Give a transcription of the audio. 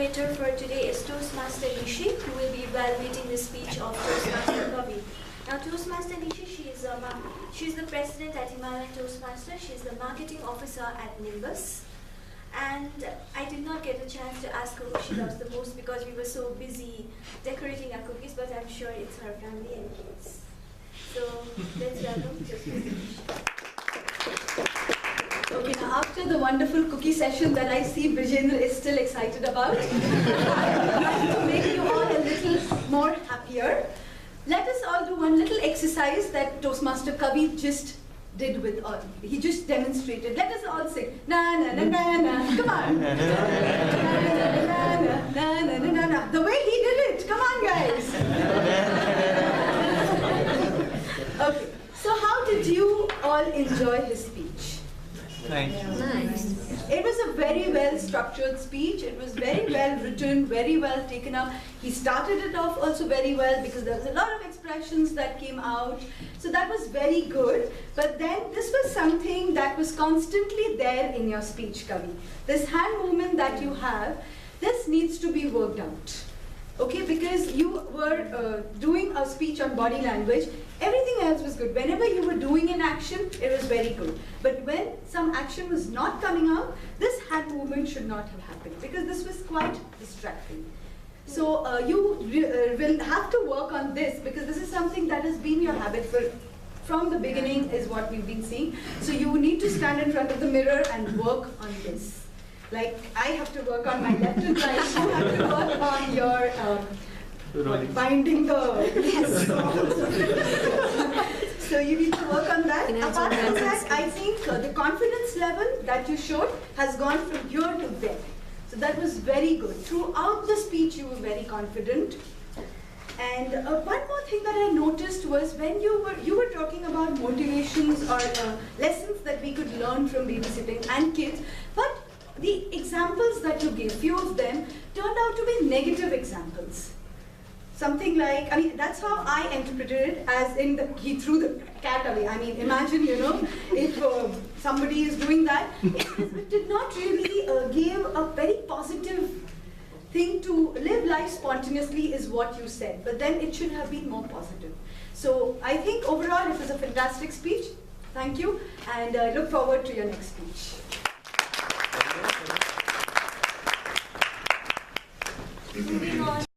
moderator for today is Toastmaster Nishi, who will be evaluating the speech of Toastmaster Kavi. Now, Toastmaster Nishi, she's the president at Himalayan Toastmaster. She's the marketing officer at Nimbus. And I did not get a chance to ask her who she loves the most because we were so busy decorating our cookies, but I'm sure it's her family and kids. So let's welcome Toastmaster Nishi. Okay, now after the wonderful cookie session that I see Brijendra is still excited about, I'd like to make you all a little more happier. Let us all do one little exercise that Toastmaster Kavi just did with all. He just demonstrated. Let us all sing. Na na na na na. Come on. Na na na na na na. The way he did it. Come on, guys. Okay. So how did you all enjoy his speech? Nice. It was a very well structured speech. It was very well written, very well taken up. He started it off also very well because there was a lot of expressions that came out. So that was very good. But then this was something that was constantly there in your speech, Kavi. This hand movement that you have, this needs to be worked out. Okay, because you were doing a speech on body language, everything else was good. Whenever you were doing an action, it was very good. But when some action was not coming out, this hand movement should not have happened because this was quite distracting. So you will have to work on this because this is something that has been your habit from the beginning is what we've been seeing. So you need to stand in front of the mirror and work on this. Like I have to work on my left and right, you have to work on your binding the yes. So you need to work on that. Apart from that, I think the confidence level that you showed has gone from here to there. So that was very good. Throughout the speech, you were very confident. And one more thing that I noticed was when you were talking about motivations or lessons that we could learn from babysitting and kids, but the examples that you gave, few of them turned out to be negative examples. Something like, I mean, that's how I interpreted it, as in he threw the cat away. I mean, imagine, if somebody is doing that, it did not really give a very positive thing to live life spontaneously is what you said, but then it should have been more positive. So I think overall it was a fantastic speech. Thank you, and I look forward to your next speech. Moving on.